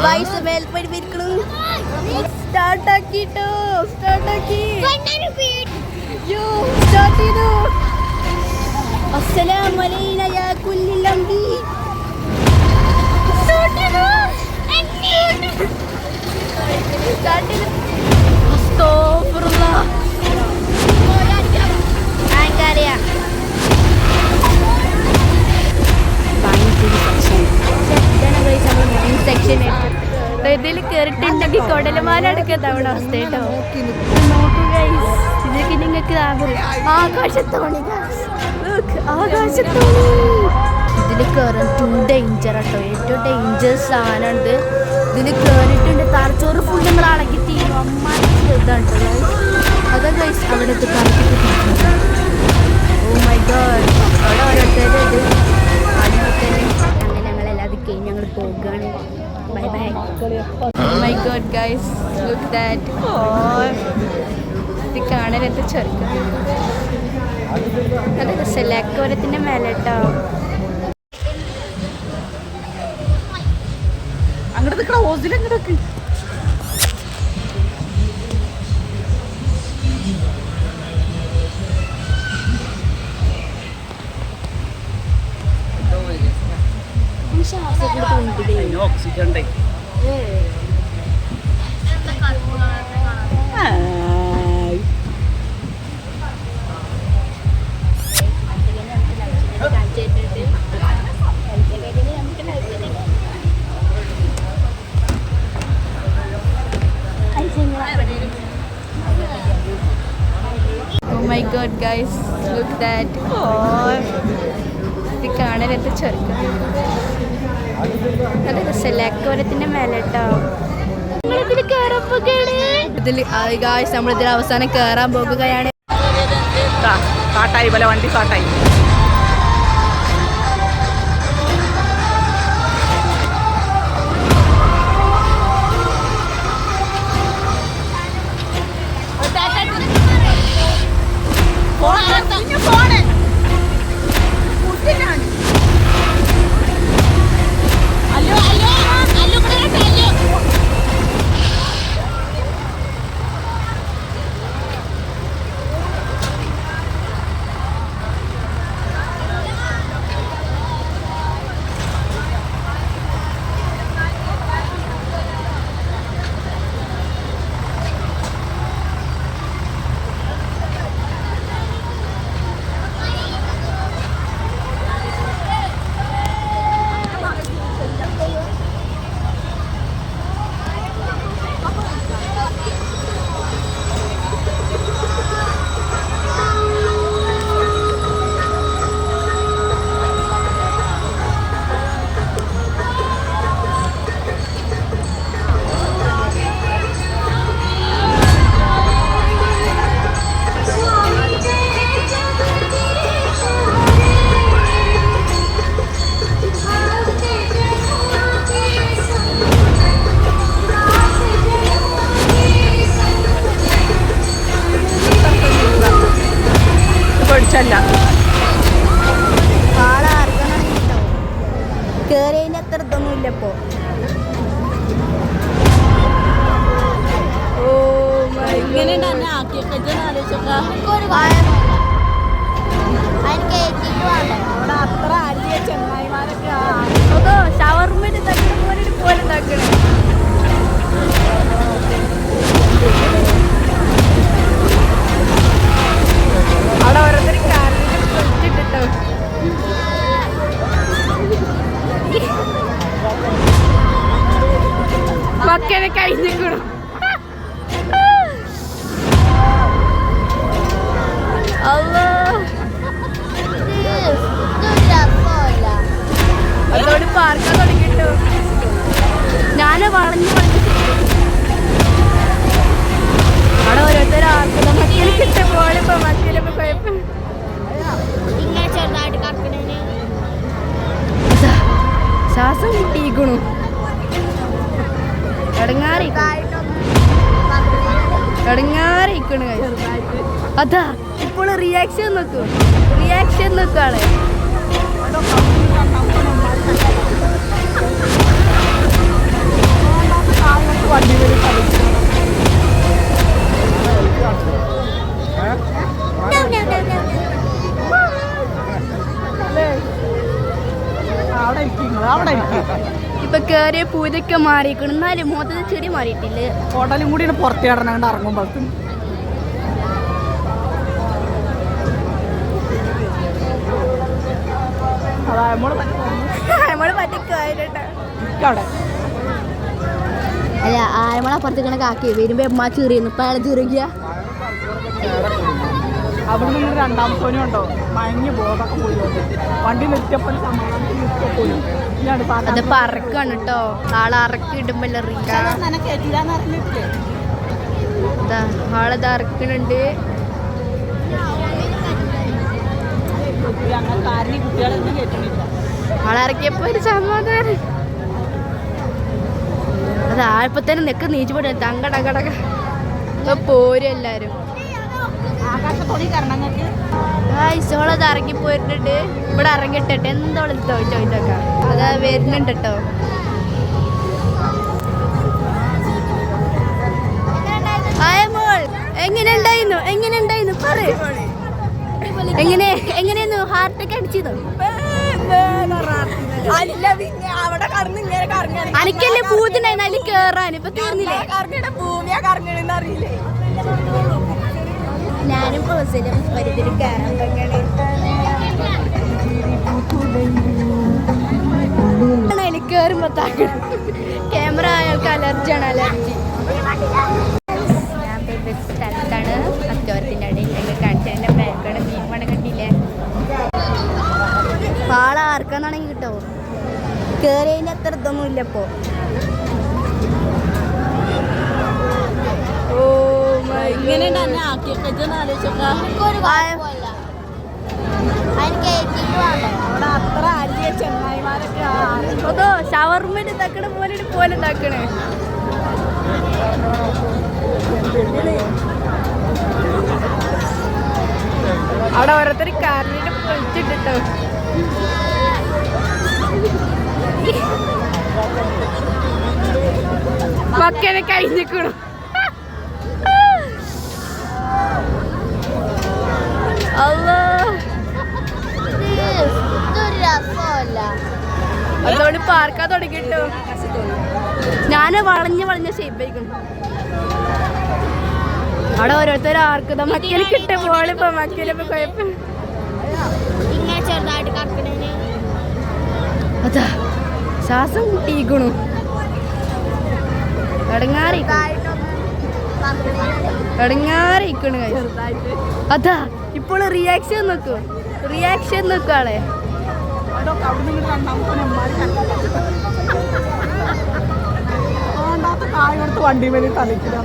വയസ്സ് മേൽപ്പടി പിരിക്കണു. സ്റ്റാർട്ടാക്കി. സ്റ്റാർട്ട് ചെയ്തു. അസ്സലാമു അലൈന യാ കുല്ലിൽ അംബി. സ്റ്റാർട്ട് ചെയ്തു. അസ്തഗ്ഫിറുല്ലാഹ്. ആങ്കറിയ സെക്ഷൻ ഇതിൽ കയറിട്ടുണ്ടെങ്കിൽ കൊടലമാല എടുക്കാൻ തവണ അവസ്ഥ കേട്ടോ. ഇതൊക്കെ നിങ്ങൾക്ക് ആകാശത്തോണി ഇതിൽ കയറാൻ ടു ഡേഞ്ചർ കേട്ടോ. ഏറ്റവും ഡേഞ്ചറസ് സാധനമുണ്ട് ഇതിൽ കയറിയിട്ടുണ്ട്. തലച്ചോറ് ഫുൾ നിങ്ങൾ അളക്കി തീരും. അമ്മ ഇതാണ് കേട്ടോ. അതാ ഗൈസ് അവിടെ കറക്കി. Oh my God. അവിടെ ഓരോരുത്തരുടെ ഇത് അങ്ങനെ ഞങ്ങളെല്ലാതും കഴിഞ്ഞ് ഞങ്ങൾ പോകുകയാണ്. Bye bye. Oh my God guys, look that. ഇത് കാണാൻ എന്താ ചെറുക്കം. നല്ല രസമല്ലേ അക്കോരത്തിൻ്റെ മേലെ കേട്ടോ. അങ്ങോട്ട് നിൽക്കണ ഹോസ്റ്റൽ എങ്ങോട്ടൊക്കെ oxygen Oh my god guys, look that. ഇത് കാണാൻ എന്താ ചെറുക്കം. നല്ല രസമല്ലേ അക്കോരത്തിൻ്റെ മേലെ കേട്ടോ. നമ്മളിതിൽ അവസാനം കയറാൻ പോകുകയാണ്. കാട്ടായി പോലെ വണ്ടി കാട്ടായി. കേറിയതിന് അത്ര ഇതൊന്നും ഇല്ലപ്പോ. അത്ര അല്ലിയ ചെങ്ങായിമാരൊക്കെ അതോ ഷവർമ്മ പോലെ ഉണ്ടാക്കണേ. അവിടെ ഓരോരുത്തർ കാറിൽ തൊട്ടിട്ടോ. മക്കളെ കഴിഞ്ഞിക്കണം. അതോട് പാർക്കാൻ തുടങ്ങിട്ടോ. ഞാൻ വളഞ്ഞു അവിടെ ഓരോരുത്തരാക്കുന്ന മക്കളെ കിട്ട പോലെ മക്കളിപ്പോ കുഴപ്പം. ശ്വാസം കിട്ടിയിരിക്കണു. ഇടങ്ങാറിക്കണ്. അതാ ഇപ്പോൾ റിയാക്ഷൻ നോക്കാണ്. വണ്ടി വരും കളിക്കണം. അവിടെ ഇരിക്കും, അവിടെ ഇരിക്കും. ഇപ്പൊ കേറിയ പൂജയൊക്കെ മാറിയിരിക്കണം, എന്നാലും മൊത്തത്തിൽ ചെടി മാറിയിട്ടില്ല. ഹോട്ടലും കൂടി പുറത്ത് കിടന്നാണ്ട് ഇറങ്ങുമ്പോഴത്തേക്കും അല്ല ആരമള അപ്പുറത്തേക്കണ കാക്കി വരുമ്പോ എമ്മ ചീറിയുന്നു, ഇപ്പൊ അയാളെ ചീറിക്കുക. അവിടെ നിന്ന് രണ്ടാമത്തോനും ഉണ്ടോ മയങ്ങി ബോധമൊക്കെ പോയി വണ്ടി നിർത്തിയപ്പോൾ പോയി. അത് പറക്കാണ് കേട്ടോ, ആളെ അറക്കി ഇടുമ്പോ ആളത് അറക്കണുണ്ട്. ആളിറക്കിയപ്പോ ഒരു സമാധാനം. അത് ആഴപ്പത്തേനും നെക്ക് നീച്ചു പോട്ടെ തങ്കടകടക പോരും എല്ലാരും. ഇസോളത് ഇറങ്ങി പോയിട്ടുണ്ട്. ഇവിടെ ഇറങ്ങിട്ടെ എന്തോളം ചോദിച്ചോക്കാം. അത് വരുന്നുണ്ട് കേട്ടോ. എങ്ങനെ ഉണ്ടായിരുന്നു പറയൂ. എങ്ങനെയായിരുന്നു ഹാർട്ടൊക്കെ അടിച്ചതോ? അനക്കല്ലേ പൂജണ്ടായിരുന്നു അതിൽ കേറാൻ. ഇപ്പൊ തീർന്നില്ലേ? ഞാനും അതിൽ കേറുമ്പോ ക്യാമറ അയാൾക്ക് അലർജിയാണ്. അലർജി. ഞാൻ സ്ഥലത്താണ് അത്തോരത്തിൻ്റെ ഇടയിൽ ഞങ്ങൾ കാണിച്ചതിൻ്റെ ബാക്കോടെ മീൻ കണ്ടില്ലേ. ആളെ ആർക്കാന്നാണെങ്കിൽ കിട്ടോ കേറിയതിൻ്റെ അത്ര ഇതൊന്നും ഇല്ല ഇപ്പോ. അതോ ഷവർമ്മ ഉണ്ടാക്കണ പോലെ ഉണ്ടാക്കണേ. അവിടെ ഓരോരുത്തർ കാറിനിട്ട് പൊളിച്ചിട്ടോ. മക്കനെ കഴിഞ്ഞിക്കണു. അതുകൊണ്ട് പാർക്കാൻ തുടങ്ങിട്ടോ. ഞാൻ വളഞ്ഞ ഷേപ്പായിരിക്കും. അവിടെ ഓരോരുത്തർ ആർക്കും മക്കല് കിട്ട പോളിപ്പോ മക്കലിപ്പോ കുഴപ്പം. അതാ ശ്വാസം മുട്ടിക്കണു. ഇടങ്ങാറിക്കണു. അതാ ഇപ്പോൾ റിയാക്ഷൻ നോക്കൂ ആളെ. വണ്ടി വരും കളിക്കില്ല.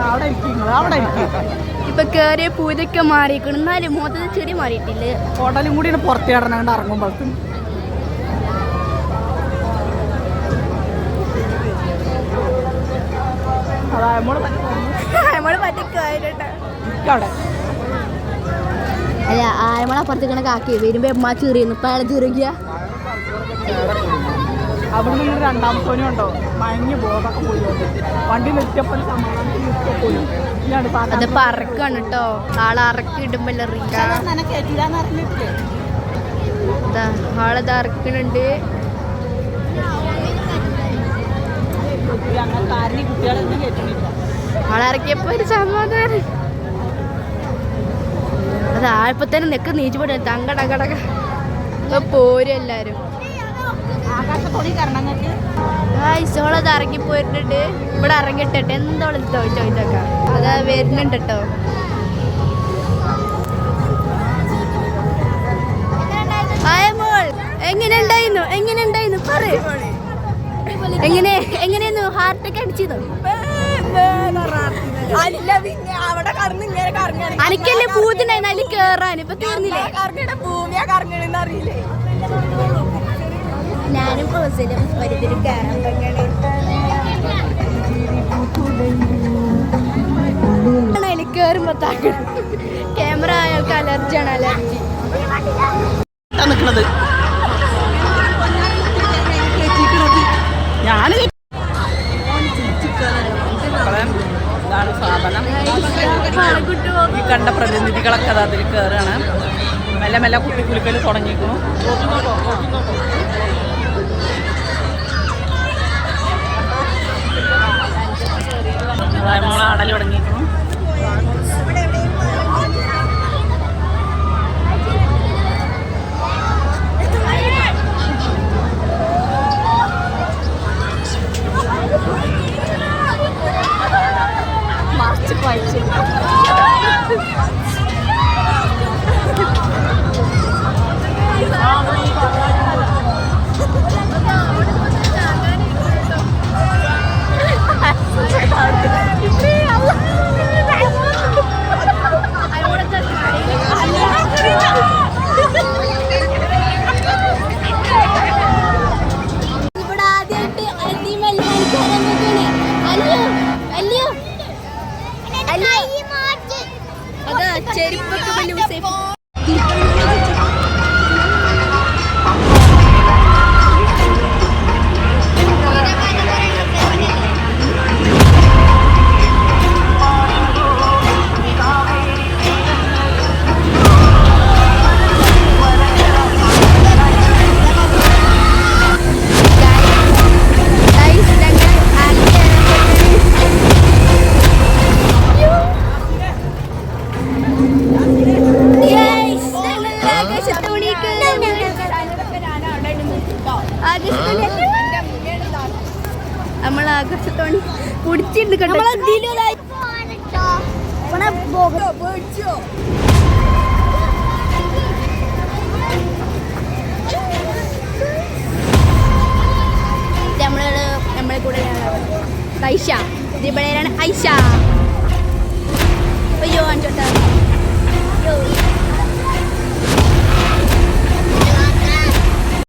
അവിടെ ഇരിക്കും, അവിടെ ഇരിക്കും. ഇപ്പൊ കേറിയ പൂജയൊക്കെ മാറിയിരിക്കണം, എന്നാലും മൊത്തത്തിൽ ചെടി മാറിയിട്ടില്ല. ഹോട്ടലും കൂടി പുറത്ത് കിടന്നാണ്ട് ഇറങ്ങുമ്പോഴത്തേക്കും അല്ല ആരമള അപ്പുറത്തേക്കണ കാക്കി വരുമ്പോ എമ്മ ചീറിയുന്നു, ഇപ്പൊ അയാളെ ചീറിക്കുക. അവിടെ നിന്ന് രണ്ടാമത്തോനും ഉണ്ടോ മയങ്ങി ബോധമൊക്കെ പോയി വണ്ടി നിർത്തിയപ്പോൾ പോയി. അത് പറക്കാണ് കേട്ടോ, ആളെ അറക്കി ഇടുമ്പോ ആളത് അറക്കണുണ്ട്. ആളിറക്കിയപ്പോ ഒരു സമാധാനം. അത് ആഴപ്പത്തേനും നെക്ക് നീച്ചു പോട്ടെ തങ്കടകടക പോരും എല്ലാരും. ഇസോളത് ഇറങ്ങി പോയിട്ടുണ്ട്. ഇവിടെ ഇറങ്ങിട്ടെ എന്തോളം ചോദിച്ചോക്കാം. അത് വരുന്നുണ്ട് കേട്ടോ. എങ്ങനെ ഉണ്ടായിരുന്നു പറയൂ. എങ്ങനെയായിരുന്നു ഹാർട്ടൊക്കെ അടിച്ചതോ? അനക്കല്ലേ പൂജണ്ടായിരുന്നു അതിൽ കേറാൻ. ഇപ്പൊ തീർന്നില്ലേ? ഞാനും അതിൽ കയറുമ്പോ ക്യാമറ അയാൾക്ക് അലർജിയാണ് അലർജി. നിൽക്കുന്നത് ഞാൻ ഇതാണ് സാധനം. ഈ കണ്ട പ്രതിനിധികളൊക്കെ അതിൽ കയറുകയാണ്. മെല്ലെ മെല്ലെ കുട്ടിക്കുലുക്കൽ തുടങ്ങിയിരിക്കുന്നു. നമ്മളെ ആടൽ തുടങ്ങിയിരിക്കുന്നു. ചെരുപ്പൊക്കെ നമ്മൾ ആകാശത്തോണി കുടിച്ചിരുന്ന് കണ്ടോ. നമ്മളെ കൂടെ ഐഷ, ഐഷ. അയ്യോ അഞ്ചോട്ടാ